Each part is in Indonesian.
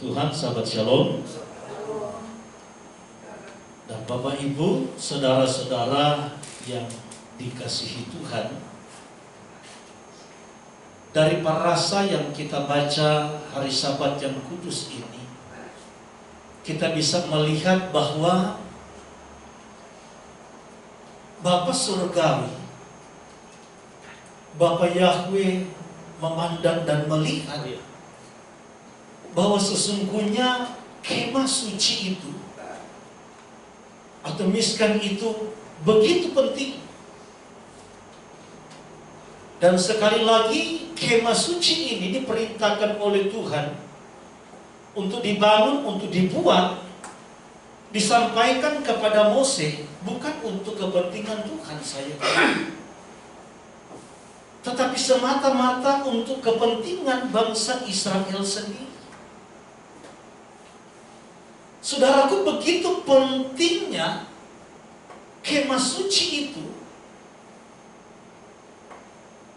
Tuhan, sahabat Shalom, dan Bapak Ibu, saudara-saudara yang dikasihi Tuhan. Dari parasa yang kita baca hari Sabat yang kudus ini, kita bisa melihat bahwa Bapa Surgawi, Bapa Yahweh memandang dan melihat bahwa sesungguhnya kemah suci itu atau miskan itu begitu penting. Dan sekali lagi kemah suci ini diperintahkan oleh Tuhan untuk dibangun, untuk dibuat, disampaikan kepada Mose bukan untuk kepentingan Tuhan saya, tetapi semata-mata untuk kepentingan bangsa Israel sendiri. Saudaraku, begitu pentingnya kemah suci itu,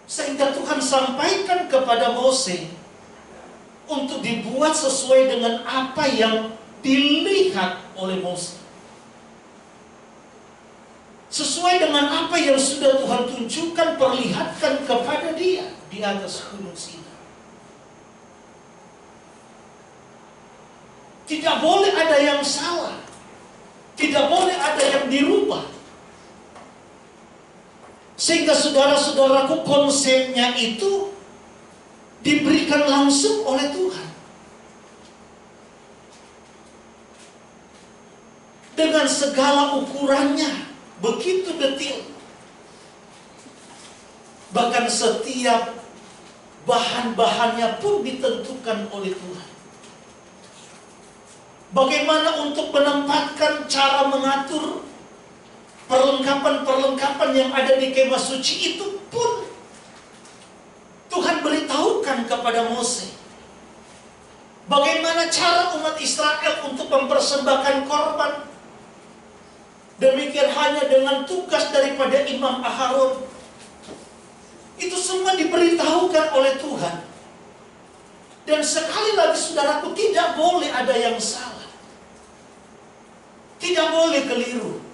sehingga Tuhan sampaikan kepada Mose untuk dibuat sesuai dengan apa yang dilihat oleh Mose, sesuai dengan apa yang sudah Tuhan tunjukkan, perlihatkan kepada dia di atas gunung Sinai. Tidak boleh ada yang salah, tidak boleh ada yang dirubah. Sehingga saudara-saudaraku, konsepnya itu diberikan langsung oleh Tuhan dengan segala ukurannya, begitu detail. Bahkan setiap bahan-bahannya pun ditentukan oleh Tuhan. Bagaimana untuk menempatkan, cara mengatur perlengkapan-perlengkapan yang ada di kemah suci itu pun Tuhan beritahukan kepada Mose. Bagaimana cara umat Israel untuk mempersembahkan korban. Demikian hanya dengan tugas daripada Imam Aharon. Itu semua diberitahukan oleh Tuhan. Dan sekali lagi saudaraku, tidak boleh ada yang salah, tidak boleh keliru.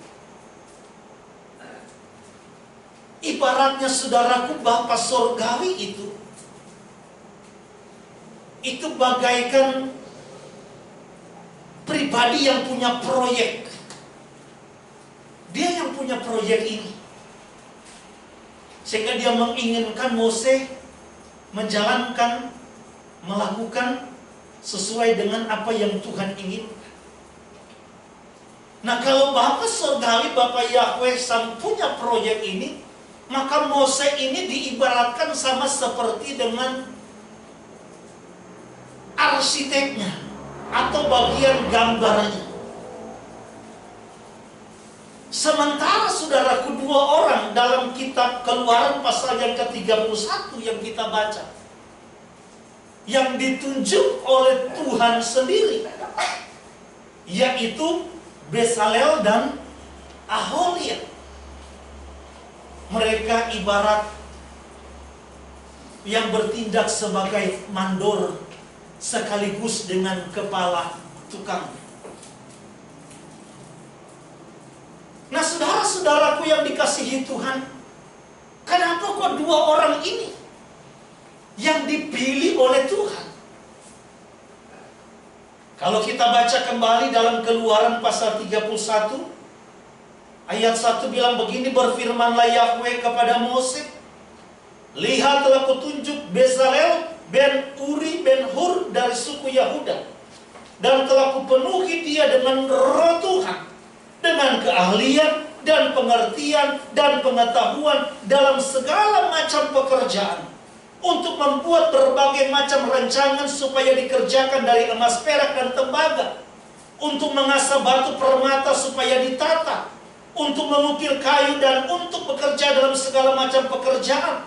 Ibaratnya saudaraku, Bapa Surgawi itu bagaikan pribadi yang punya proyek. Dia yang punya proyek ini, sehingga dia menginginkan Mose menjalankan, melakukan sesuai dengan apa yang Tuhan inginkan. Nah, kalau Bapa Surgawi, Bapa Yahweh sang punya proyek ini, maka Mose ini diibaratkan sama seperti dengan arsiteknya atau bagian gambarnya. Sementara saudaraku, dua orang dalam kitab Keluaran pasal yang ke-31 yang kita baca, yang ditunjuk oleh Tuhan sendiri, yaitu Bezalel dan Aholiab. Mereka ibarat yang bertindak sebagai mandor sekaligus dengan kepala tukang. Nah, saudara-saudaraku yang dikasihi Tuhan, kenapa kok dua orang ini yang dipilih oleh Tuhan? Kalau kita baca kembali dalam Keluaran pasal 31 ayat 1 bilang begini, berfirmanlah Yahweh kepada Mose, lihat telah kutunjuk Bezalel ben Uri ben Hur dari suku Yahuda, dan telah kupenuhi dia dengan roh Tuhan, dengan keahlian dan pengertian dan pengetahuan dalam segala macam pekerjaan, untuk membuat berbagai macam rancangan supaya dikerjakan dari emas, perak, dan tembaga, untuk mengasah batu permata supaya ditata, untuk mengukir kayu, dan untuk bekerja dalam segala macam pekerjaan.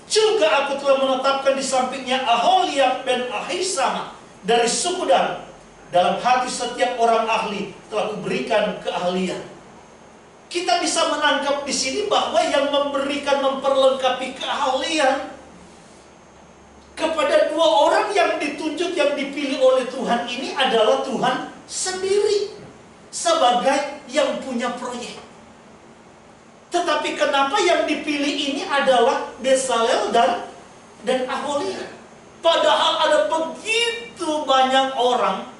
Juga aku telah menetapkan di sampingnya Aholiab ben Ahisama dari suku Dan. Dalam hati setiap orang ahli telah kuberikan keahlian. Kita bisa menangkap di sini bahwa yang memberikan, memperlengkapi keahlian kepada dua orang yang ditunjuk, yang dipilih oleh Tuhan ini adalah Tuhan sendiri sebagai yang punya proyek. Tetapi kenapa yang dipilih ini adalah Bezalel dan Aholia? Padahal ada begitu banyak orang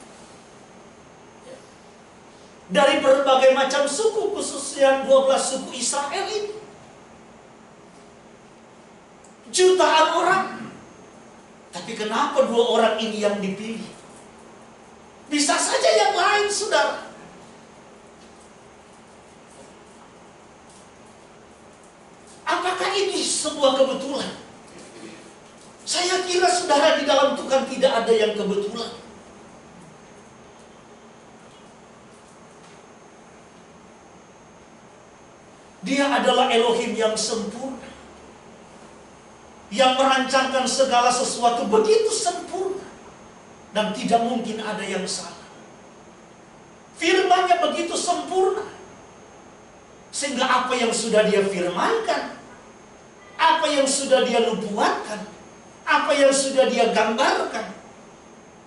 dari berbagai macam suku, khususnya 12 suku Israel ini. Jutaan orang. Tapi kenapa dua orang ini yang dipilih? Bisa saja yang lain, saudara. Apakah ini sebuah kebetulan? Saya kira saudara, di dalam Tuhan tidak ada yang kebetulan. Dia adalah Elohim yang sempurna, yang merancangkan segala sesuatu begitu sempurna, dan tidak mungkin ada yang salah. Firman-Nya begitu sempurna, sehingga apa yang sudah Dia firmankan, apa yang sudah Dia nubuatkan, apa yang sudah Dia gambarkan,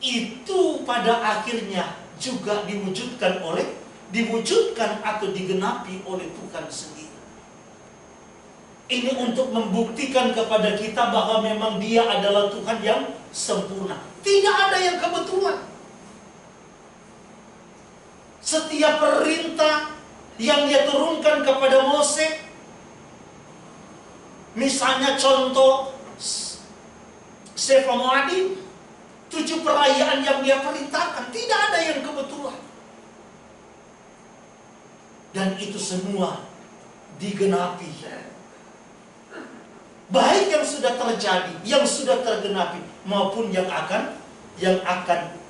itu pada akhirnya juga diwujudkan atau digenapi oleh Tuhan sendiri. Ini untuk membuktikan kepada kita bahwa memang Dia adalah Tuhan yang sempurna. Tidak ada yang kebetulan. Setiap perintah yang Dia turunkan kepada Mose, misalnya contoh Sefer Moadim, 7 perayaan yang Dia perintahkan, tidak ada yang kebetulan. Dan itu semua digenapi. Baik yang sudah terjadi, yang sudah tergenapi, maupun yang akan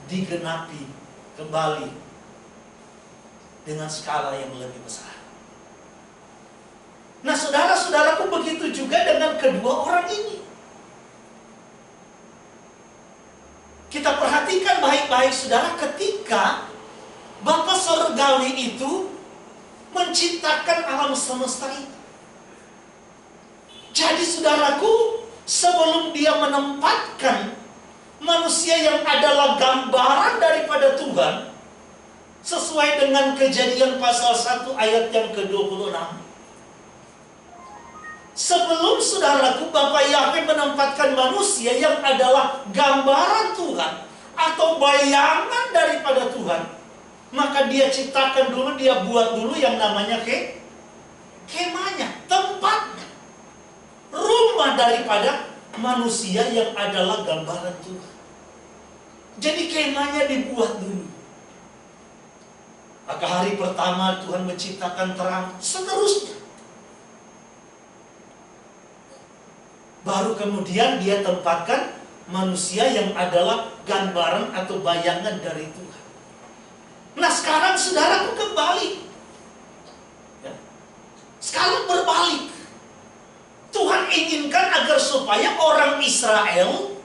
digenapi kembali dengan skala yang lebih besar. Nah, saudara-saudaraku, begitu juga dengan kedua orang ini. Kita perhatikan baik-baik, saudara, ketika Bapa Surgawi itu menciptakan alam semesta ini. Jadi saudaraku, sebelum Dia menempatkan manusia yang adalah gambaran daripada Tuhan, sesuai dengan Kejadian pasal 1 ayat yang ke-26. Sebelum saudaraku, Bapa Yahweh menempatkan manusia yang adalah gambaran Tuhan atau bayangan daripada Tuhan, maka Dia ciptakan dulu, Dia buat dulu yang namanya kemahnya, tempatnya, rumah daripada manusia yang adalah gambaran Tuhan. Jadi kemahnya dibuat dulu. Maka hari pertama Tuhan menciptakan terang, seterusnya. Baru kemudian Dia tempatkan manusia yang adalah gambaran atau bayangan dari Tuhan. Nah, sekarang saudaraku kembali. Sekarang berbalik. Tuhan inginkan agar supaya orang Israel,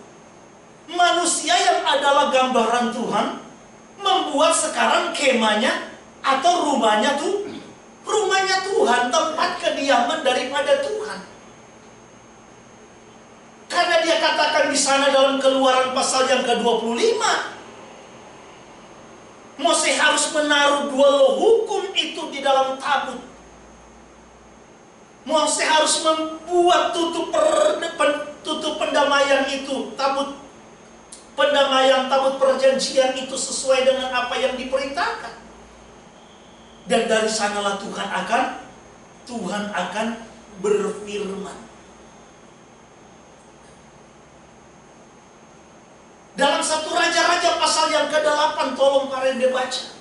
manusia yang adalah gambaran Tuhan, membuat sekarang kemahnya atau rumahnya Tuhan, tempat kediaman daripada Tuhan. Karena Dia katakan di sana dalam Keluaran pasal yang ke-25, Mose harus menaruh 2 loh hukum itu di dalam tabut. Mose harus membuat tutup pendamaian itu, tabut pendamaian, tabut perjanjian itu sesuai dengan apa yang diperintahkan. Dan dari sanalah Tuhan akan berfirman. Dalam 1 Raja-Raja pasal yang ke-8, tolong Parende baca.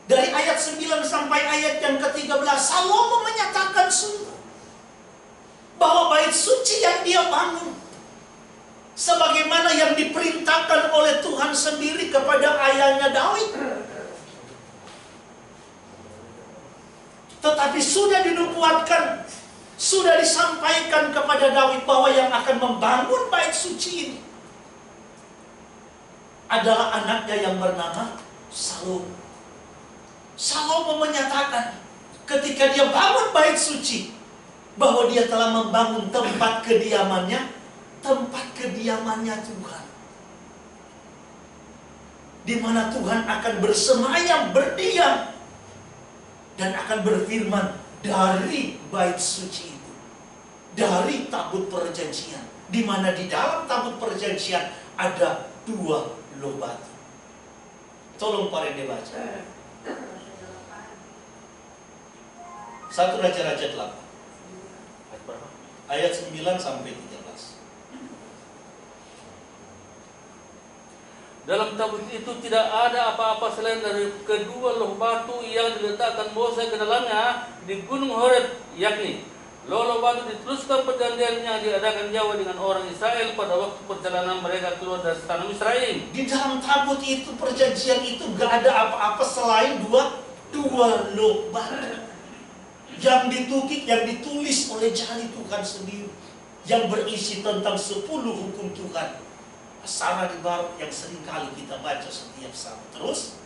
Dari ayat 9 sampai ayat yang ke-13, Salomo menyatakan sungguh bahwa bait suci yang dia bangun, sebagaimana yang diperintahkan oleh Tuhan sendiri kepada ayahnya Daud, tetapi sudah dinubuatkan, sudah disampaikan kepada Daud bahwa yang akan membangun bait suci ini adalah anaknya yang bernama Salomo. Salomo menyatakan ketika dia bangun bait suci bahwa dia telah membangun tempat kediamannya tempat kediamannya Tuhan, di mana Tuhan akan bersemayam, berdiam, dan akan berfirman dari bait suci itu, dari tabut perjanjian, di mana di dalam tabut perjanjian ada 2 loh batu. Tolong Pak Rende baca. 1 Raja-Raja 8 ayat 9 sampai 13. Dalam tabut itu tidak ada apa-apa selain dari kedua loh batu yang diletakkan Mose ke dalamnya di Gunung Horeb, yakni loh batu diteruskan perjanjian yang diadakan Yahweh dengan orang Israel pada waktu perjalanan mereka keluar dari tanah Misraim. Di dalam tabut itu, perjanjian itu, gak ada apa-apa selain dua loh batu yang ditukik, yang ditulis oleh jari Tuhan sendiri, yang berisi tentang 10 hukum Tuhan, Asara di Barat yang seringkali kita baca setiap saat. Terus,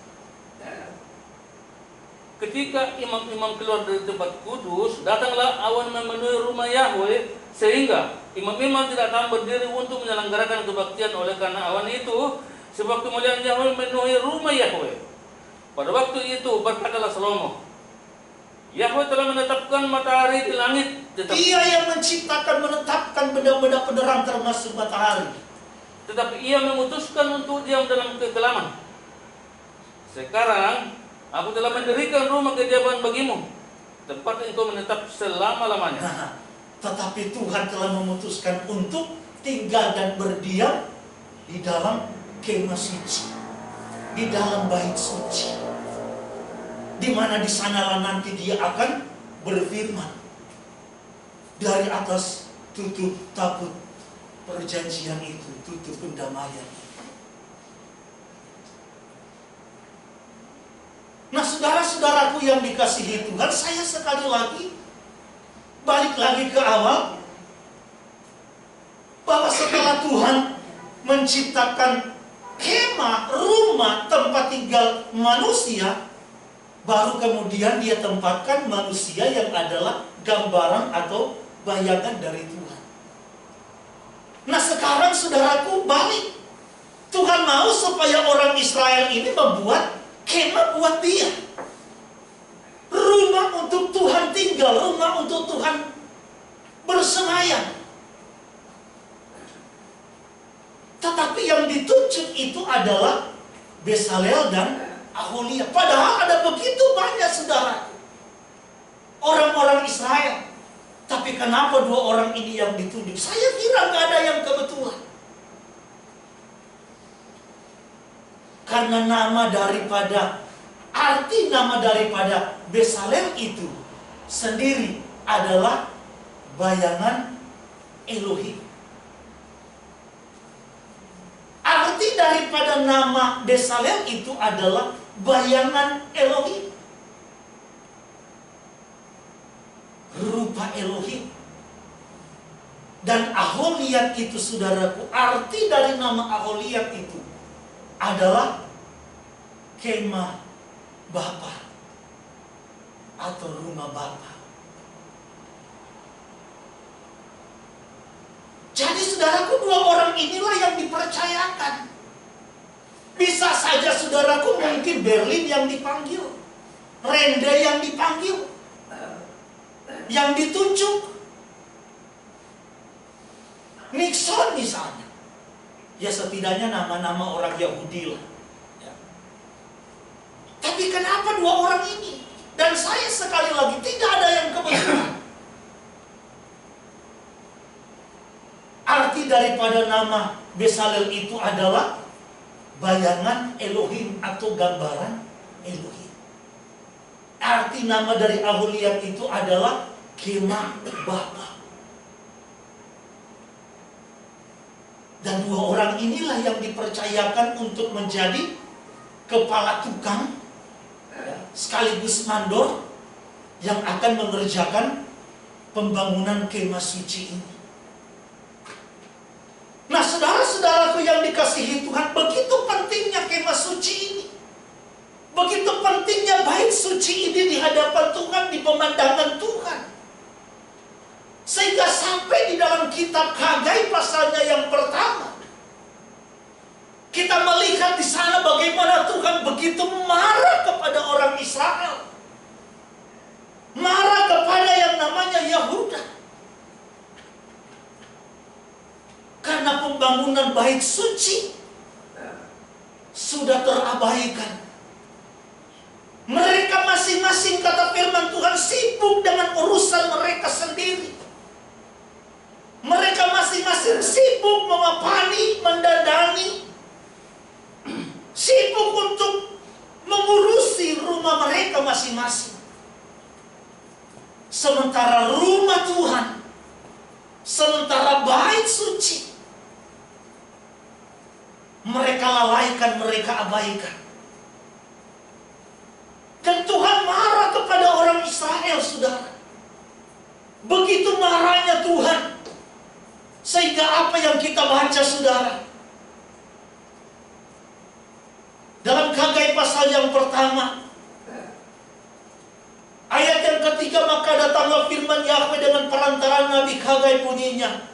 ketika imam-imam keluar dari tempat kudus, datanglah awan memenuhi rumah Yahweh, sehingga imam-imam tidak akan berdiri untuk menyelenggarakan kebaktian oleh karena awan itu, sebab kemuliaan Yahweh memenuhi rumah Yahweh. Pada waktu itu berkatalah Salomo, Yahweh telah menetapkan matahari di langit, Dia yang menciptakan, menetapkan benda-benda penerang termasuk matahari. Tetapi Ia memutuskan untuk diam dalam kegelapan. Sekarang aku telah mendirikan rumah kediaman bagimu, tempat engkau menetap selama-lamanya. Nah, tetapi Tuhan telah memutuskan untuk tinggal dan berdiam di dalam kemah suci, di dalam bait suci, di mana di sanalah nanti Dia akan berfirman dari atas tutup tabut perjanjian itu, tutup pendamaian. Nah, saudara-saudaraku yang dikasihi Tuhan, saya sekali lagi balik lagi ke awal, bahwa setelah Tuhan menciptakan kemah, rumah, tempat tinggal manusia, baru kemudian Dia tempatkan manusia yang adalah gambaran atau bayangan dari Tuhan. Nah, sekarang saudaraku balik. Tuhan mau supaya orang Israel ini membuat kemah buat Dia, rumah untuk Tuhan tinggal, rumah untuk Tuhan bersemayam. Tetapi yang ditunjuk itu adalah Besaleel dan Aholiab. Padahal ada begitu banyak saudara, orang-orang Israel. Tapi kenapa 2 orang ini yang ditunjuk? Saya kira nggak ada yang kebetulan. Karena arti nama daripada Besaleel itu sendiri adalah bayangan Elohim. Arti daripada nama Besaleel itu adalah bayangan Elohim, rupa Elohim. Dan Aholiab itu, saudaraku, arti dari nama Aholiab itu adalah kemah Bapa atau rumah Bapa. Jadi saudaraku, 2 orang inilah yang dipercayakan. Bisa saja saudaraku, mungkin Berlin yang dipanggil, Rende yang dipanggil, yang ditunjuk, Nixon misalnya. Ya setidaknya nama-nama orang Yahudi lah. Ya. Tapi kenapa 2 orang ini? Dan saya sekali lagi tidak ada yang kebetulan. Arti daripada nama Besaleel itu adalah bayangan Elohim atau gambaran Elohim. Arti nama dari Aholiab itu adalah kemah Bapa. Dan 2 orang inilah yang dipercayakan untuk menjadi kepala tukang sekaligus mandor yang akan mengerjakan pembangunan kemah suci ini. Nah, saudara-saudaraku yang dikasihi Tuhan, begitu pentingnya kemah suci ini. Begitu pentingnya bait suci ini di hadapan Tuhan, di pemandangan Tuhan. Sehingga sampai di dalam kitab Hagai pasalnya yang pertama, kita melihat di sana bagaimana Tuhan begitu marah kepada orang Israel. Marah kepada yang namanya Yahuda. Karena pembangunan bait suci sudah terabaikan. Mereka masing-masing, kata firman Tuhan, sibuk dengan urusan mereka sendiri. Mereka masing-masing sibuk memapani, mendandani, sibuk untuk mengurusi rumah mereka masing-masing. Sementara rumah Tuhan, sementara bait suci, mereka lalaikan, mereka abaikan. Dan Tuhan marah kepada orang Israel, saudara. Begitu marahnya Tuhan, sehingga apa yang kita baca, saudara, dalam Hagai pasal yang pertama, ayat yang ketiga, maka datanglah firman Yahweh dengan perantaraan Nabi Hagai bunyinya,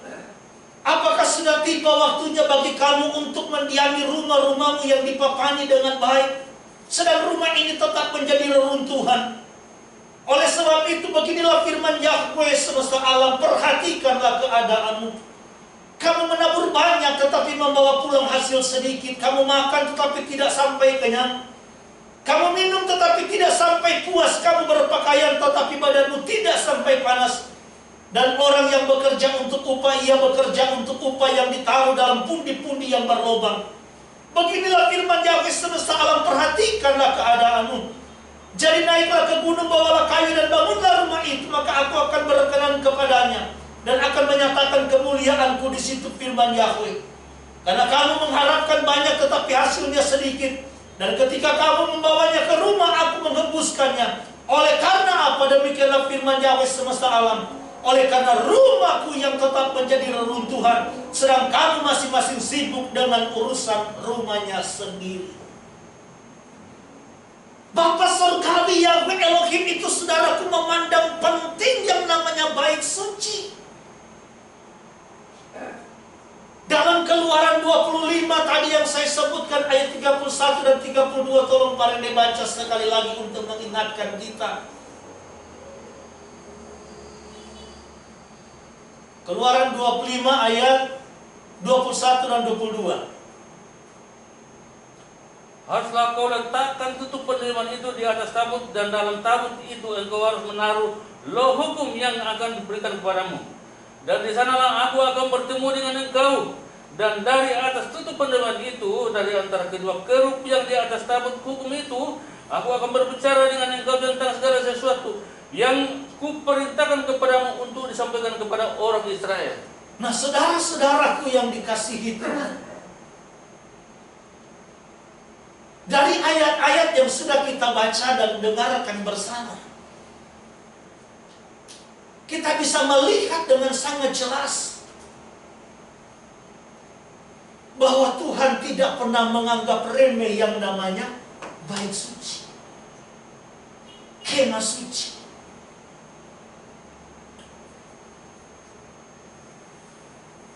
apakah sudah tiba waktunya bagi kamu untuk mendiami rumah-rumahmu yang dipapani dengan baik, sedang rumah ini tetap menjadi reruntuhan? Oleh sebab itu beginilah firman Yahweh semesta alam, perhatikanlah keadaanmu. Kamu menabur banyak tetapi membawa pulang hasil sedikit. Kamu makan tetapi tidak sampai kenyang. Kamu minum tetapi tidak sampai puas. Kamu berpakaian tetapi badanmu tidak sampai panas. Dan orang yang bekerja untuk upah, ia bekerja untuk upah yang ditaruh dalam pundi-pundi yang berlobang. Beginilah firman Yahweh semesta alam, perhatikanlah keadaanmu. Jadi naiklah ke gunung, bawalah kayu dan bangunlah rumah itu, maka aku akan berkenan kepadanya dan akan menyatakan kemuliaanku di situ, firman Yahweh. Karena kamu mengharapkan banyak tetapi hasilnya sedikit, dan ketika kamu membawanya ke rumah, aku menghembuskannya. Oleh karena apa? Demikianlah firman Yahweh semesta alam, oleh karena rumahku yang tetap menjadi reruntuhan, sedang kamu masing-masing sibuk dengan urusan rumahnya sendiri. Bapa surgawi Yahweh Elohim itu, saudaraku, memandang penting yang namanya bait suci. Dalam Keluaran 25 tadi yang saya sebutkan ayat 31 dan 32, tolong Pak Rene baca sekali lagi untuk mengingatkan kita. Keluaran 25 ayat 21 dan 22. Haruslah kau letakkan tutup penerimaan itu di atas tabut, dan dalam tabut itu engkau harus menaruh loh hukum yang akan diberikan kepadamu. Dan di sanalah aku akan bertemu dengan engkau. Dan dari atas tutup penerimaan itu, dari antara kedua kerup yang di atas tabut hukum itu, aku akan berbicara dengan engkau tentang segala sesuatu yang kuperintahkan kepadamu untuk disampaikan kepada orang Israel. Nah, saudara-saudaraku yang dikasihi Tuhan, dari ayat-ayat yang sudah kita baca dan dengarkan bersama, kita bisa melihat dengan sangat jelas bahwa Tuhan tidak pernah menganggap remeh yang namanya bait suci, kemah suci.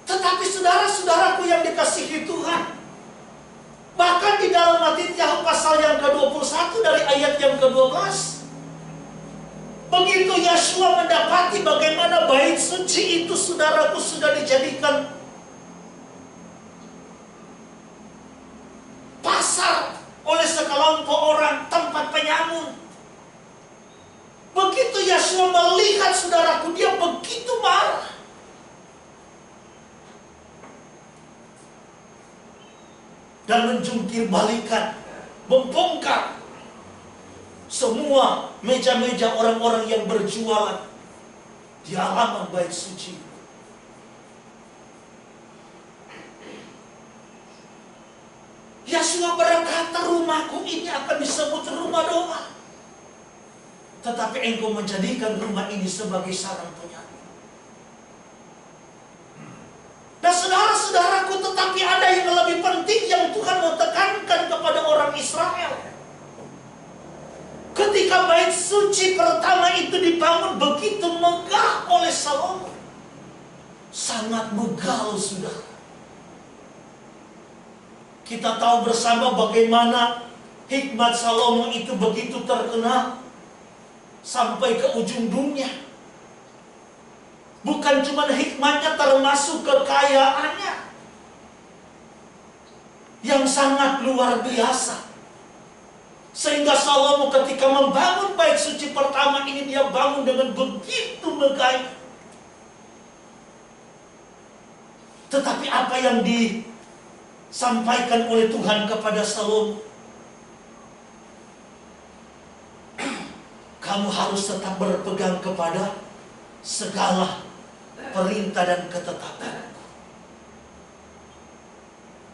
Tetapi saudara-saudaraku yang dikasihi Tuhan, bahkan di dalam Matius pasal yang ke-21 dari ayat yang ke-12, begitu Yeshua mendapati bagaimana bait suci itu, saudaraku, sudah dijadikan pasar oleh sekelompok orang, tempat penyamun. Begitu Yeshua melihat, saudaraku, dia begitu marah. Dan menjungkir balikan, membongkar semua meja-meja orang-orang yang berjualan di halaman bait suci. Yeshua berkata, rumahku ini akan disebut rumah doa, tetapi engkau menjadikan rumah ini sebagai sarang penyamun. Dan saudara-saudaraku, tetapi ada yang lebih penting yang Tuhan mau tekankan kepada orang Israel. Ketika bait suci pertama itu dibangun begitu megah oleh Salomo, sangat begal, saudara. Kita tahu bersama bagaimana hikmat Salomo itu begitu terkenal sampai ke ujung dunia. Bukan cuma hikmatnya, termasuk kekayaannya yang sangat luar biasa. Sehingga Salomo ketika membangun bait suci pertama ini, dia bangun dengan begitu megahnya. Tetapi apa yang disampaikan oleh Tuhan kepada Salomo, kamu harus tetap berpegang kepada segala perintah dan ketetapan.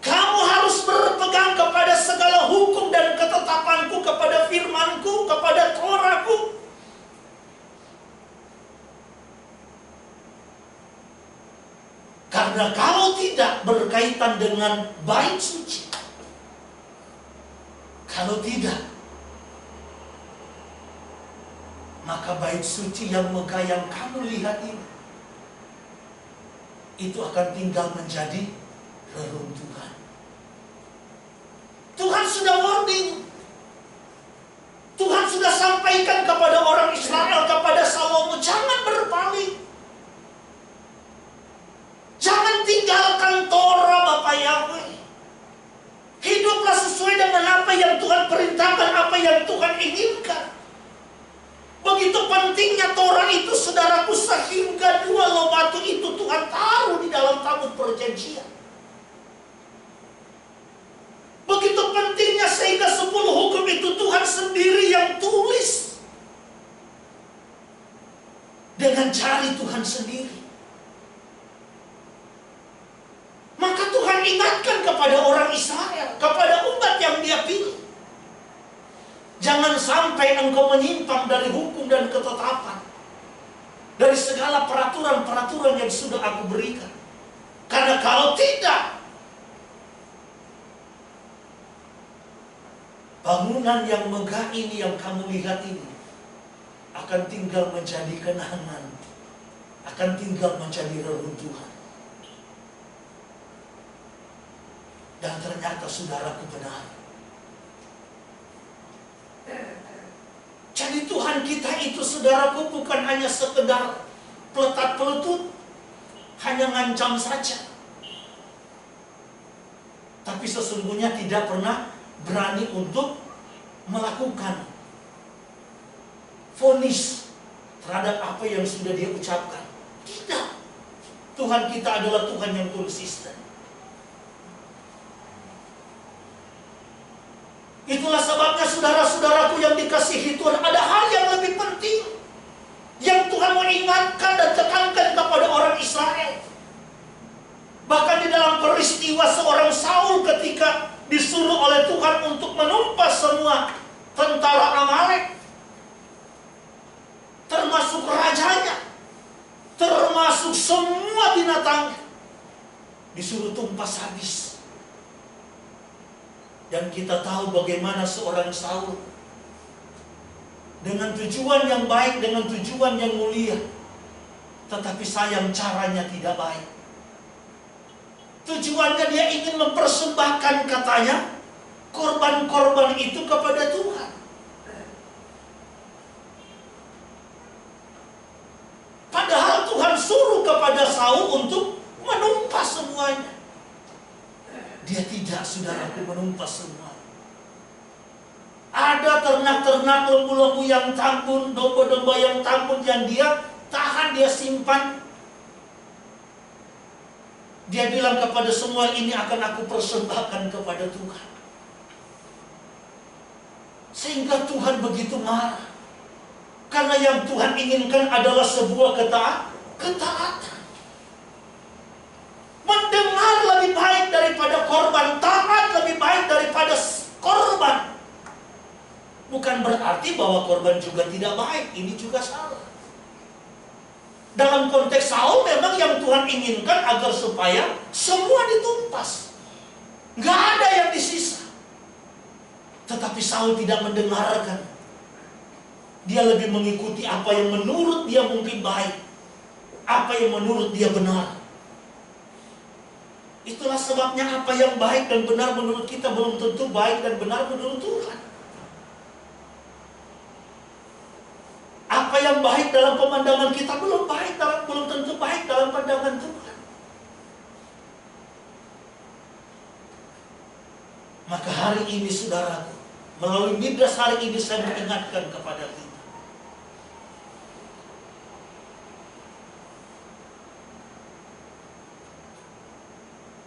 Kamu harus berpegang kepada segala hukum dan ketetapanku, kepada firmanku, kepada Torahku. Karena kalau tidak berkaitan dengan bait suci, kalau tidak, maka bait suci yang megah yang kamu lihat ini, itu akan tinggal menjadi reruntuhan. Tuhan sudah warning. Tuhan sudah sampaikan kepada orang Israel, kepada Salomo, jangan berpaling. Jangan tinggalkan Torah Bapa Yahweh. Hiduplah sesuai dengan apa yang Tuhan perintahkan, apa yang Tuhan inginkan. Begitu pentingnya Torah itu, saudaraku, sehingga 2 loh batu itu Tuhan taruh di dalam tabut perjanjian. Begitu pentingnya sehingga 10 hukum itu Tuhan sendiri yang tulis dengan jari Tuhan sendiri. Maka Tuhan ingatkan kepada orang Israel, kepada umat yang Dia pilih, jangan sampai engkau menyimpang dari hukum dan ketetapan, dari segala peraturan-peraturan yang sudah aku berikan. Karena kalau tidak, bangunan yang megah ini yang kamu lihat ini akan tinggal menjadi kenangan, akan tinggal menjadi reruntuhan. Dan ternyata saudaraku benar. Jadi Tuhan kita itu, saudaraku, bukan hanya sekedar peletat peletut, hanya ngancam saja. Tapi sesungguhnya tidak pernah berani untuk melakukan vonis terhadap apa yang sudah Dia ucapkan. Tidak. Tuhan kita adalah Tuhan yang konsisten. Itulah sebabnya saudara-saudaraku yang dikasihi Tuhan, ada hal yang lebih penting yang Tuhan mau ingatkan dan tekankan kepada orang Israel. Bahkan di dalam peristiwa seorang Saul ketika disuruh oleh Tuhan untuk menumpas semua tentara Amalek, termasuk rajanya, termasuk semua binatangnya, disuruh tumpas habis. Dan kita tahu bagaimana seorang Saul dengan tujuan yang baik, dengan tujuan yang mulia, tetapi sayang caranya tidak baik. Tujuannya dia ingin mempersembahkan, katanya, korban-korban itu kepada Tuhan. Padahal Tuhan suruh kepada Saul untuk menumpas semuanya. Dia tidak, saudaraku, menumpas semua. Ada ternak-ternak, lembu-lembu yang tambun, domba-domba yang tambun yang dia tahan, dia simpan. Dia bilang kepada semua ini akan aku persembahkan kepada Tuhan. Sehingga Tuhan begitu marah. Karena yang Tuhan inginkan adalah sebuah ketaatan. Mendengar lebih baik daripada korban, taat lebih baik daripada korban. Bukan berarti bahwa korban juga tidak baik, ini juga salah. Dalam konteks Saul memang yang Tuhan inginkan agar supaya semua ditumpas, nggak ada yang disisa. Tetapi Saul tidak mendengarkan. Dia lebih mengikuti apa yang menurut dia mungkin baik, apa yang menurut dia benar. Itulah sebabnya apa yang baik dan benar menurut kita belum tentu baik dan benar menurut Tuhan. Apa yang baik dalam pemandangan kita belum tentu baik dalam pandangan Tuhan. Maka hari ini saudaraku, melalui Midras hari ini saya mengingatkan kepada kita.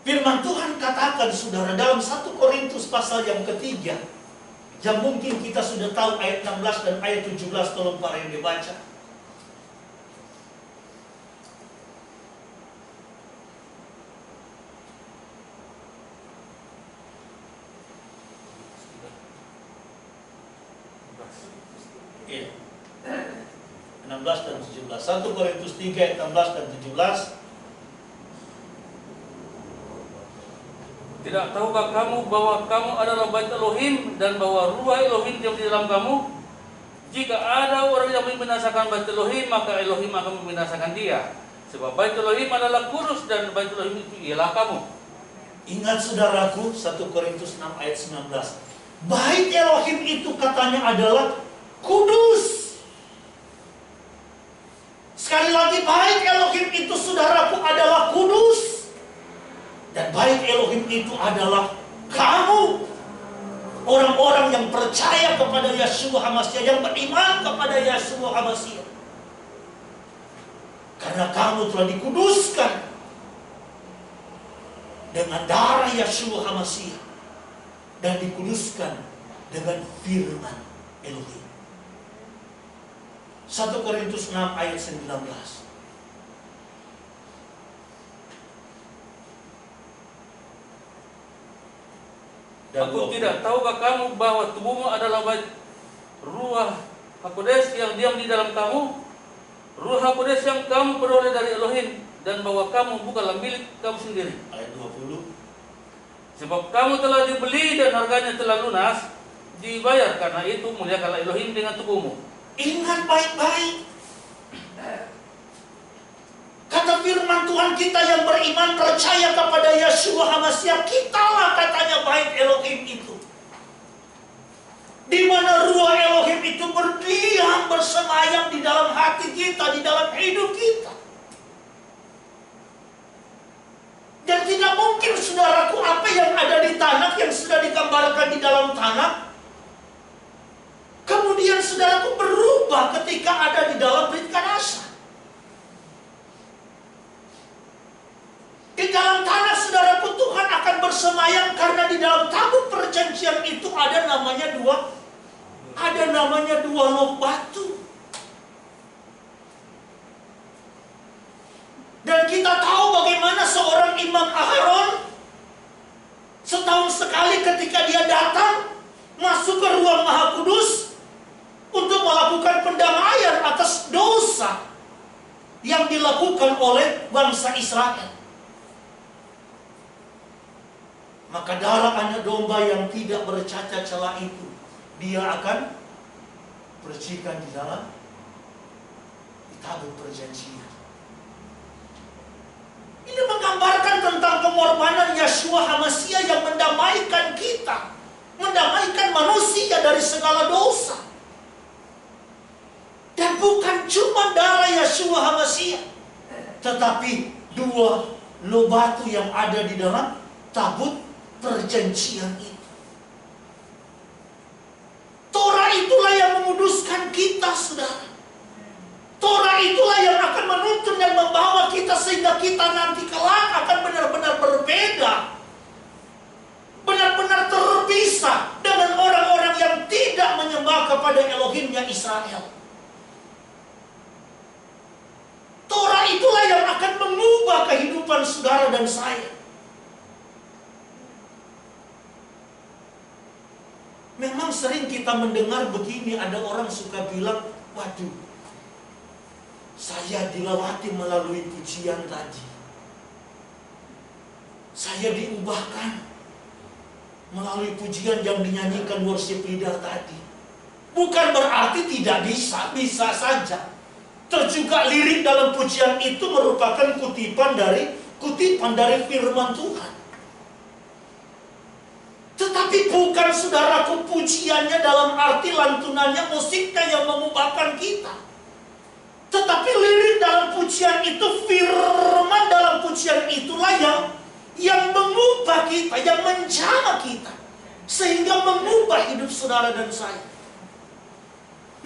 Firman Tuhan katakan saudara dalam 1 Korintus pasal yang ketiga, yang mungkin kita sudah tahu ayat 16 dan ayat 17, tolong Pak yang dibaca. Iya. 16 dan 17. 1 Korintus 3 ayat 16 dan 17. Tidak tahukah kamu bahwa kamu adalah bait Elohim dan bahwa ruah Elohim diam di dalam kamu? Jika ada orang yang membinasakan bait Elohim, maka Elohim akan membinasakan dia. Sebab bait Elohim adalah kudus dan bait Elohim itu ialah kamu. Ingat saudaraku, 1 Korintus 6 ayat 19. Bait Elohim itu katanya adalah kudus. Sekali lagi, bait Elohim itu saudaraku adalah kudus. Dan bait Elohim itu adalah kamu, orang-orang yang percaya kepada Yeshua HaMashiach, yang beriman kepada Yeshua HaMashiach. Karena kamu telah dikuduskan dengan darah Yeshua HaMashiach dan dikuduskan dengan firman Elohim. 1 Korintus 6 ayat 19. Aku tidak tahukah kamu bahwa tubuhmu adalah bait Ruah HaKodesh yang diam di dalam kamu? Ruah HaKodesh yang kamu peroleh dari Elohim, dan bahwa kamu bukanlah milik kamu sendiri. Ayat 20. Sebab kamu telah dibeli dan harganya telah lunas, dibayar, karena itu muliakanlah Elohim dengan tubuhmu. Ingat baik-baik. Kata firman Tuhan, kita yang beriman percaya kepada Yeshua HaMashiach, kitalah katanya bait Elohim itu. Di mana ruah Elohim itu berdiam, bersemayam di dalam hati kita, di dalam hidup kita. Dan tidak mungkin saudaraku, apa yang ada di tanah, yang sudah digambarkan di dalam tanah, kemudian saudaraku berubah ketika ada di dalam Brit Kadasha. Di dalam tanah saudaraku, Tuhan akan bersemayam karena di dalam tabut perjanjian itu ada namanya dua loh batu. Dan kita tahu bagaimana seorang Imam Aharon setahun sekali ketika dia datang masuk ke ruang Maha Kudus untuk melakukan pendamaian atas dosa yang dilakukan oleh bangsa Israel. Maka darah anak domba yang tidak bercacat celah itu dia akan bersihkan di dalam tabut perjanjian. Ini menggambarkan tentang pengorbanan Yeshua HaMashiach yang mendamaikan kita, mendamaikan manusia dari segala dosa. Dan bukan cuma darah Yeshua HaMashiach, tetapi dua loh batu yang ada di dalam tabut perjanjian itu. Torah itulah yang menguduskan kita, saudara. Torah itulah yang akan menuntun dan membawa kita sehingga kita nanti kelak akan benar-benar berbeda, benar-benar terpisah dengan orang-orang yang tidak menyembah kepada Elohimnya Israel. Torah itulah yang akan mengubah kehidupan saudara dan saya. Memang sering kita mendengar begini, ada orang suka bilang, waduh, saya dilewati melalui pujian tadi. Saya diubahkan melalui pujian yang dinyanyikan worship leader tadi. Bukan berarti tidak bisa, bisa saja. Terjuga lirik dalam pujian itu merupakan kutipan dari firman Tuhan. Tetapi bukan saudaraku pujiannya dalam arti lantunannya, musiknya yang mengubahkan kita. Tetapi lirik dalam pujian itu, firman dalam pujian itulah yang mengubah kita, yang menjama kita, sehingga mengubah hidup saudara dan saya.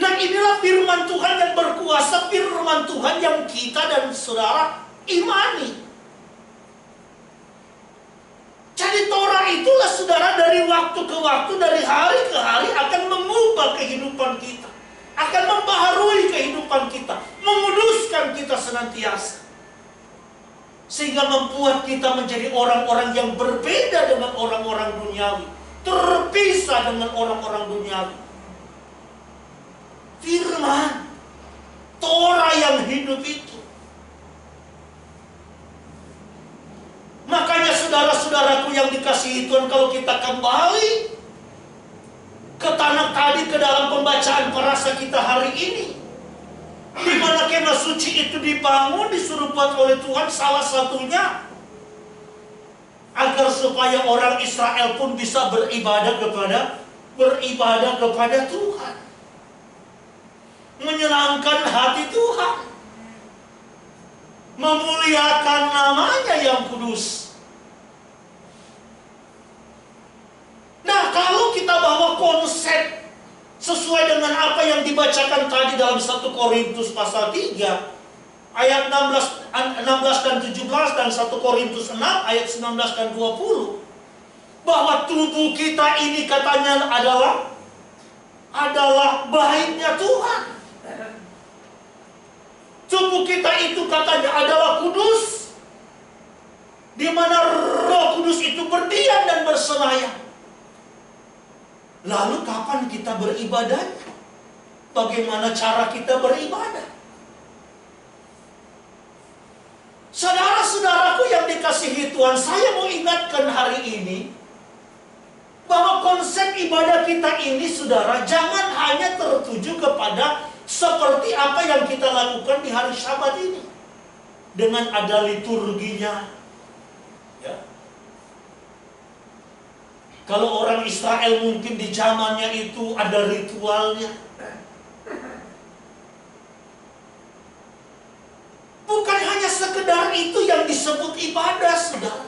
Nah, inilah firman Tuhan yang berkuasa, firman Tuhan yang kita dan saudara imani. Jadi Torah itulah saudara dari waktu ke waktu, dari hari ke hari akan mengubah kehidupan kita, akan membaharui kehidupan kita, menguduskan kita senantiasa, sehingga membuat kita menjadi orang-orang yang berbeda dengan orang-orang duniawi, terpisah dengan orang-orang duniawi. Firman Torah yang hidup itu. Makanya saudara-saudaraku yang dikasihi Tuhan, kalau kita kembali ke tanah tadi, ke dalam pembacaan parasa kita hari ini, di mana kemah suci itu dibangun, disuruh buat oleh Tuhan, salah satunya agar supaya orang Israel pun bisa beribadah kepada Tuhan, menyenangkan hati Tuhan, memuliakan namanya yang kudus. Nah, kalau kita bawa konsep sesuai dengan apa yang dibacakan tadi dalam 1 Korintus pasal 3 ayat 16 dan 17, dan 1 Korintus 6 ayat 19 dan 20, bahwa tubuh kita ini katanya adalah baiknya Tuhan. Tubuh kita itu katanya adalah kudus, di mana Roh Kudus itu berdiam dan bersemayam. Lalu kapan kita beribadah? Bagaimana cara kita beribadah? Saudara-saudaraku yang dikasihi Tuhan, saya mau ingatkan hari ini bahwa konsep ibadah kita ini, saudara, jangan hanya tertuju kepada seperti apa yang kita lakukan di hari Sabat ini, dengan ada liturginya. Ya. Kalau orang Israel mungkin di zamannya itu ada ritualnya. Bukan hanya sekedar itu yang disebut ibadah, saudara.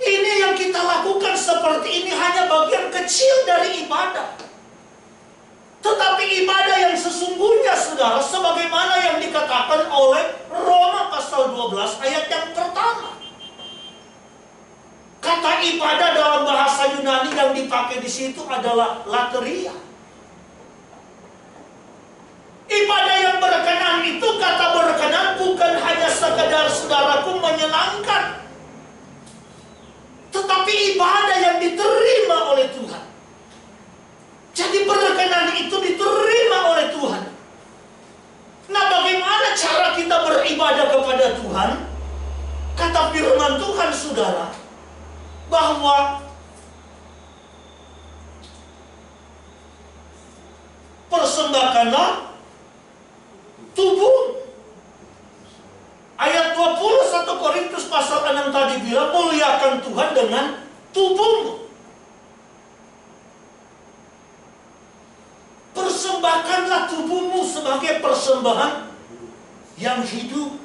Ini yang kita lakukan seperti ini hanya bagian kecil dari ibadah. Tetapi ibadah yang sesungguhnya, saudara, sebagaimana yang dikatakan oleh Roma pasal 12 ayat yang pertama. Kata ibadah dalam bahasa Yunani yang dipakai di situ adalah lateria. Ibadah yang berkenan itu, kata berkenan bukan hanya sekedar saudaraku menyenangkan, tetapi ibadah yang diterima oleh Tuhan. Jadi berkenan itu diterima oleh Tuhan. Nah, bagaimana cara kita beribadah kepada Tuhan? Kata firman Tuhan, saudara, bahwa persembahkanlah tubuh. Ayat 21 Korintus pasal 6 tadi bilang, muliakan Tuhan dengan tubuhmu. Persembahkanlah tubuhmu sebagai persembahan yang hidup,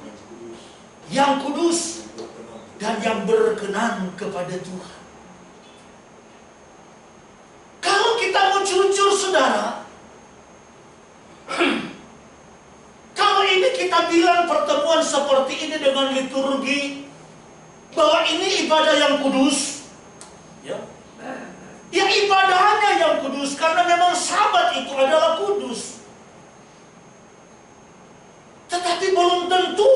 yang kudus, dan yang berkenan kepada Tuhan. Kalau kita mau jujur, saudara, kalau ini kita bilang pertemuan seperti ini dengan liturgi, bahwa ini ibadah yang kudus, ya ibadahnya yang kudus, karena memang Sabat itu adalah kudus. Tetapi belum tentu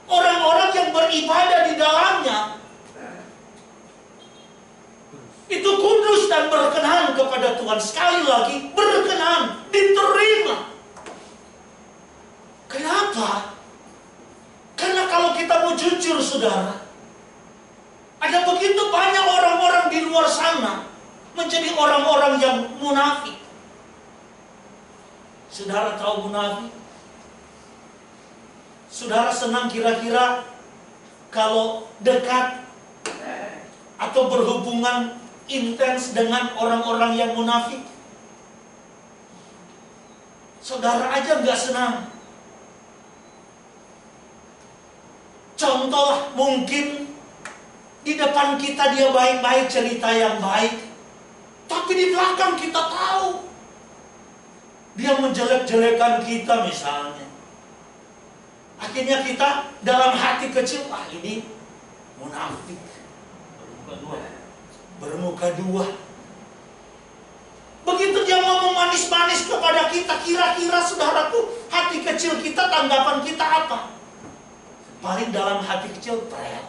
orang-orang yang beribadah di dalamnya itu kudus dan berkenan kepada Tuhan. Sekali lagi, berkenan, diterima. Kenapa? Karena kalau kita mau jujur, saudara, ada begitu banyak orang-orang di luar sana menjadi orang-orang yang munafik. Saudara tahu munafik? Saudara senang kira-kira kalau dekat atau berhubungan intens dengan orang-orang yang munafik. Saudara aja nggak senang. Contoh, mungkin di depan kita dia baik-baik, cerita yang baik, tapi di belakang kita tahu dia menjelek-jelekan kita misalnya. Akhirnya kita dalam hati kecil, ini munafik, bermuka dua. Begitu dia ngomong manis-manis kepada kita, kira-kira saudaraku, hati kecil kita, tanggapan kita apa? Paling dalam hati kecil, prel.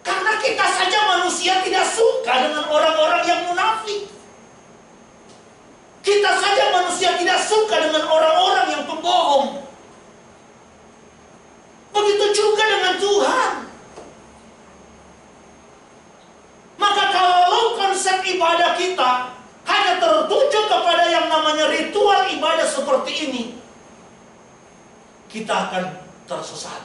Karena kita saja manusia tidak suka dengan orang-orang yang munafik. Kita saja manusia tidak suka dengan orang-orang yang pembohong. Begitu juga dengan Tuhan. Maka kalau konsep ibadah kita hanya tertuju kepada yang namanya ritual ibadah seperti ini, kita akan tersesat.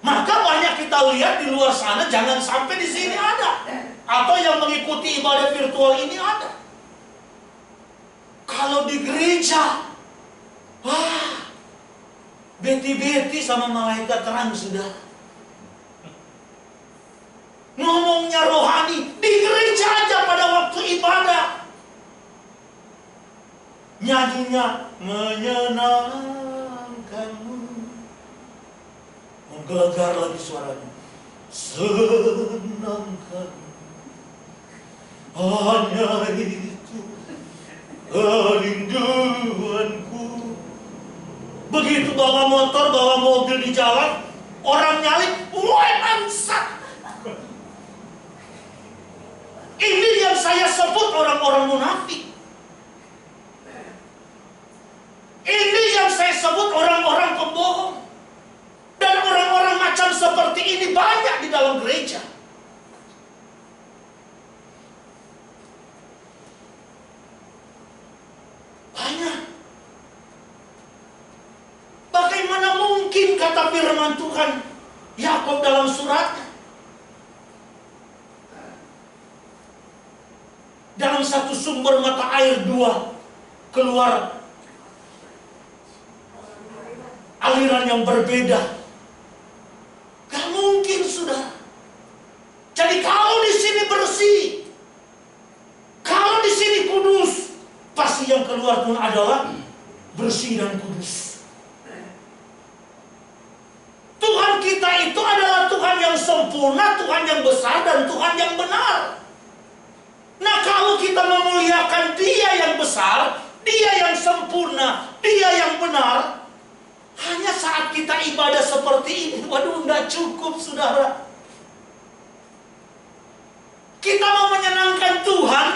Maka banyak kita lihat di luar sana, jangan sampai di sini ada. Atau yang mengikuti ibadah virtual ini ada. Kalau di gereja, wah, beti-beti sama malaikat terang sudah. Ngomongnya rohani, di gereja aja pada waktu ibadah. Nyanyinya menyenangkanmu. Menggelegar lagi suaranya. Senangkan. Hanya itu kerinduanku. Begitu bawa motor, bawa mobil di jalan, orang nyalip, mulai bangsat. Ini yang saya sebut orang-orang munafik. Ini yang saya sebut orang-orang pembohong. Dan orang-orang macam seperti ini banyak di dalam gereja. Banyak. Bagaimana mungkin kata firman Tuhan Yakub dalam suratnya, dalam satu sumber mata air dua keluar aliran yang berbeda. Gak mungkin, sudah. Jadi kalau di sini bersih, kalau di sini kudus, pasti yang keluar pun adalah bersih dan kudus. Tuhan kita itu adalah Tuhan yang sempurna, Tuhan yang besar, dan Tuhan yang benar. Nah, kalau kita memuliakan Dia yang besar, Dia yang sempurna, Dia yang benar, hanya saat kita ibadah seperti ini, waduh, nggak cukup, saudara. Kita mau menyenangkan Tuhan,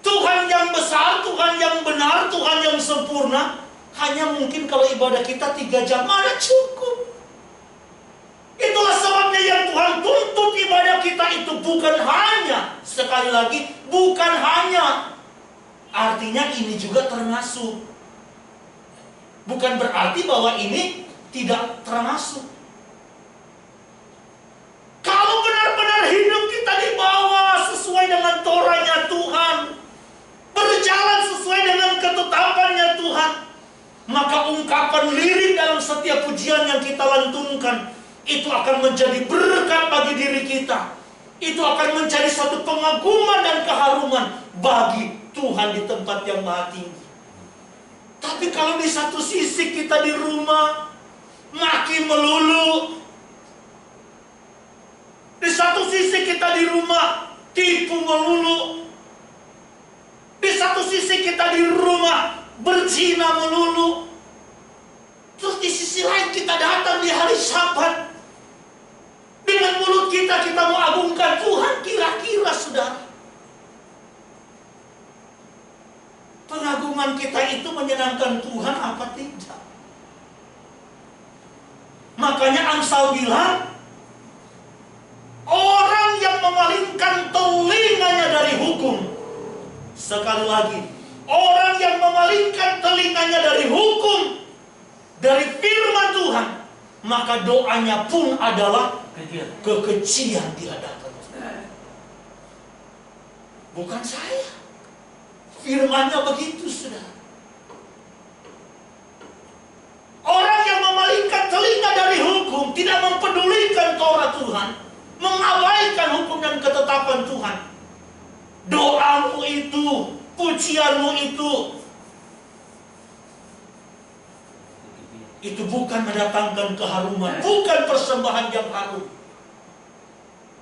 Tuhan yang besar, Tuhan yang benar, Tuhan yang sempurna, hanya mungkin kalau ibadah kita 3 jam, mana cukup. Itulah sebabnya yang Tuhan tuntut ibadah kita itu bukan hanya, sekali lagi, bukan hanya, artinya ini juga termasuk. Bukan berarti bahwa ini tidak termasuk. Kalau benar-benar hidup kita dibawa sesuai dengan Torahnya Tuhan, berjalan sesuai dengan ketetapannya Tuhan, maka ungkapan lirik dalam setiap pujian yang kita lantunkan itu akan menjadi berkat bagi diri kita. Itu akan menjadi satu pengaguman dan keharuman bagi Tuhan di tempat yang maha tinggi. Tapi kalau di satu sisi kita di rumah maki melulu, di satu sisi kita di rumah tipu melulu, di satu sisi kita di rumah berzina melulu, terus di sisi lain kita datang di hari Sabat, dengan mulut kita mau agungkan Tuhan, kira-kira saudara, pengagungan kita itu menyenangkan Tuhan apa tidak? Makanya Amsal bilang, orang yang memalingkan telinganya dari hukum. Sekali lagi, orang yang memalingkan telinganya dari hukum, dari firman Tuhan, maka doanya pun adalah Kecil. kekejian di hadapan Tuhan. Bukan saya. Firman-Nya begitu, saudara. Orang yang memalingkan telinga dari hukum, tidak mempedulikan Taurat Tuhan, mengabaikan hukum dan ketetapan Tuhan, doamu itu, pujianmu itu bukan mendatangkan keharuman, bukan persembahan yang harum,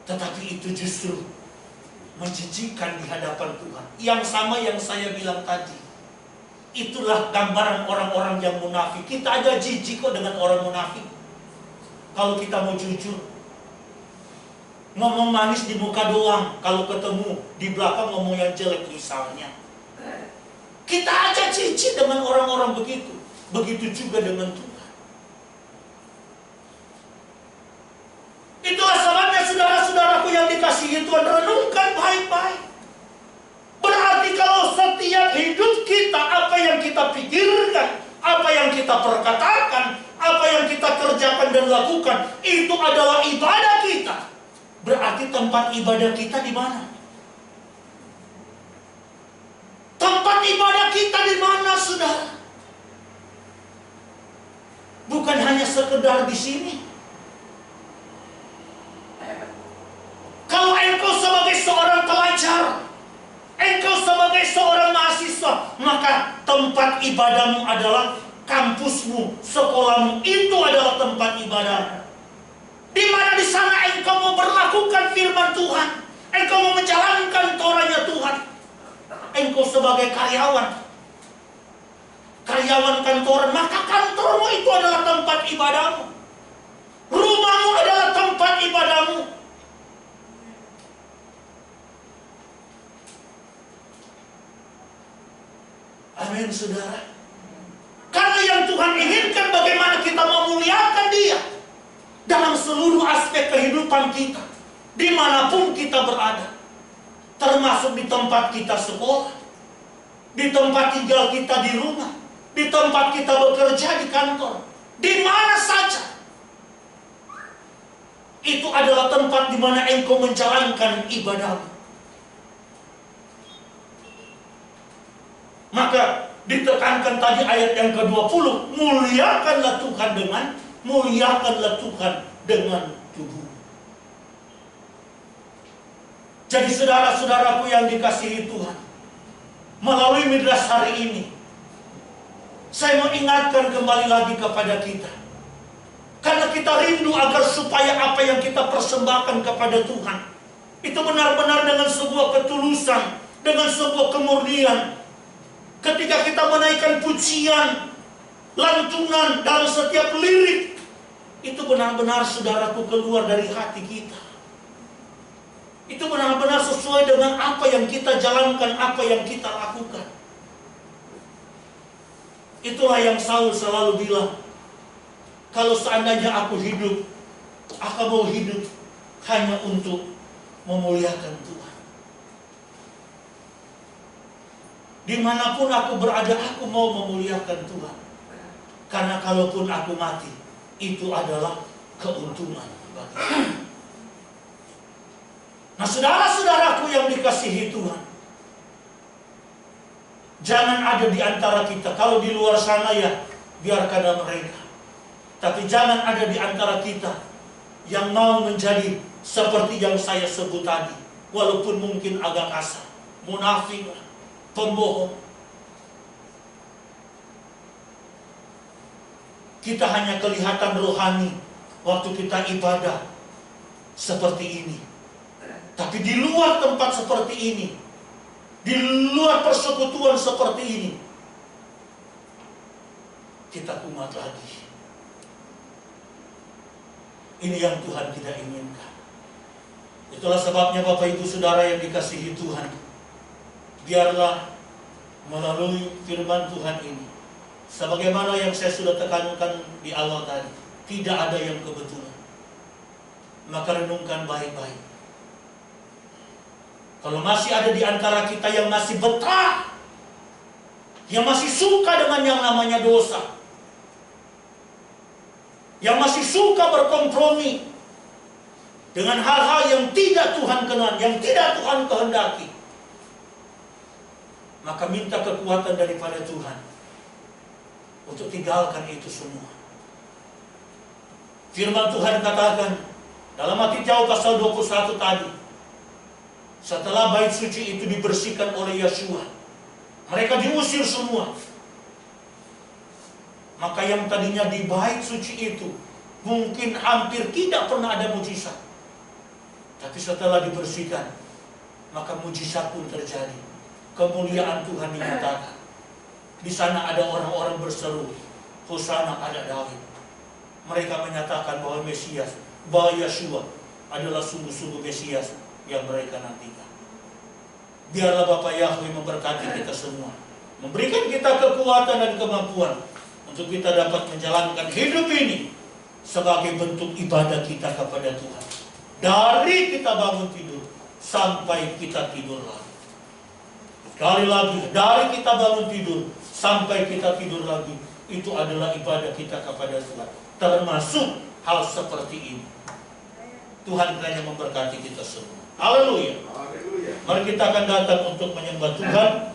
tetapi itu justru menjijikkan di hadapan Tuhan. Yang sama yang saya bilang tadi, itulah gambaran orang-orang yang munafik. Kita aja jijik kok dengan orang munafik. Kalau kita mau jujur, ngomong manis di muka doang, kalau ketemu di belakang ngomong yang jelek misalnya. Kita aja jijik dengan orang-orang begitu. Begitu juga dengan Tuhan. Itulah sebabnya saudara-saudaraku yang dikasihi Tuhan, renungkan baik-baik. Berarti kalau setiap hidup kita, apa yang kita pikirkan, apa yang kita perkatakan, apa yang kita kerjakan dan lakukan, itu adalah ibadah kita. Berarti tempat ibadah kita di mana? Tempat ibadah kita di mana, saudara? Bukan hanya sekedar di sini. Kalau engkau sebagai seorang pelajar, engkau sebagai seorang mahasiswa, maka tempat ibadahmu adalah kampusmu, sekolahmu, itu adalah tempat ibadah. Di mana di sana engkau mau berlakukan firman Tuhan, engkau mau menjalankan Torahnya Tuhan. Engkau sebagai karyawan kantoran, maka kantormu itu adalah tempat ibadahmu. Rumahmu adalah tempat ibadahmu. Amin, saudara. Karena yang Tuhan inginkan bagaimana kita memuliakan Dia dalam seluruh aspek kehidupan kita, dimanapun kita berada, termasuk di tempat kita sekolah, di tempat tinggal kita di rumah, di tempat kita bekerja di kantor, di mana saja. Itu adalah tempat di mana engkau menjalankan ibadahmu. Maka ditekankan tadi ayat yang ke-20, muliakanlah Tuhan dengan tubuh. Jadi saudara-saudaraku yang dikasihi Tuhan, melalui midras hari ini, saya mau ingatkan kembali lagi kepada kita. Karena kita rindu agar supaya apa yang kita persembahkan kepada Tuhan, itu benar-benar dengan sebuah ketulusan, dengan sebuah kemurnian. Ketika kita menaikkan pujian, lantunan dalam setiap lirik, itu benar-benar saudaraku keluar dari hati kita. Itu benar-benar sesuai dengan apa yang kita jalankan, apa yang kita lakukan. Itulah yang Saul selalu bilang, kalau seandainya aku hidup, aku mau hidup hanya untuk memuliakan Tuhan. Dimanapun aku berada, aku mau memuliakan Tuhan. Karena kalaupun aku mati, itu adalah keuntungan bagi aku. Nah, saudara-saudaraku yang dikasihi Tuhan, jangan ada di antara kita, kalau di luar sana ya biarkan mereka, tapi jangan ada di antara kita yang mau menjadi seperti yang saya sebut tadi, walaupun mungkin agak kasar, munafik, pembohong. Kita hanya kelihatan rohani waktu kita ibadah seperti ini, tapi di luar tempat seperti ini, di luar persekutuan seperti ini, kita kumat lagi. Ini yang Tuhan tidak inginkan. Itulah sebabnya Bapak Ibu Saudara yang dikasihi Tuhan, biarlah melalui firman Tuhan ini, sebagaimana yang saya sudah tekankan di awal tadi, tidak ada yang kebetulan. Maka renungkan baik-baik. Kalau masih ada di antara kita yang masih betah, yang masih suka dengan yang namanya dosa, yang masih suka berkompromi dengan hal-hal yang tidak Tuhan kenan, yang tidak Tuhan kehendaki, maka minta kekuatan daripada Tuhan untuk tinggalkan itu semua. Firman Tuhan katakan dalam Matius pasal 21 tadi, setelah bait suci itu dibersihkan oleh Yeshua, mereka diusir semua. Maka yang tadinya di bait suci itu mungkin hampir tidak pernah ada mujizat, tapi setelah dibersihkan, maka mujizat pun terjadi. Kemuliaan Tuhan dinyatakan. Di sana ada orang-orang berseru, Hosana ada Daud. Mereka menyatakan bahwa Mesias, bahwa Yeshua adalah sungguh-sungguh Mesias yang mereka nantikan. Biarlah Bapa Yahweh memberkati kita semua, memberikan kita kekuatan dan kemampuan untuk kita dapat menjalankan hidup ini sebagai bentuk ibadah kita kepada Tuhan. Dari kita bangun tidur sampai kita tidur lagi. Sekali lagi, dari kita bangun tidur sampai kita tidur lagi, itu adalah ibadah kita kepada Tuhan. Termasuk hal seperti ini. Tuhan kiranya memberkati kita semua. Haleluya. Mari kita akan datang untuk menyembah Tuhan.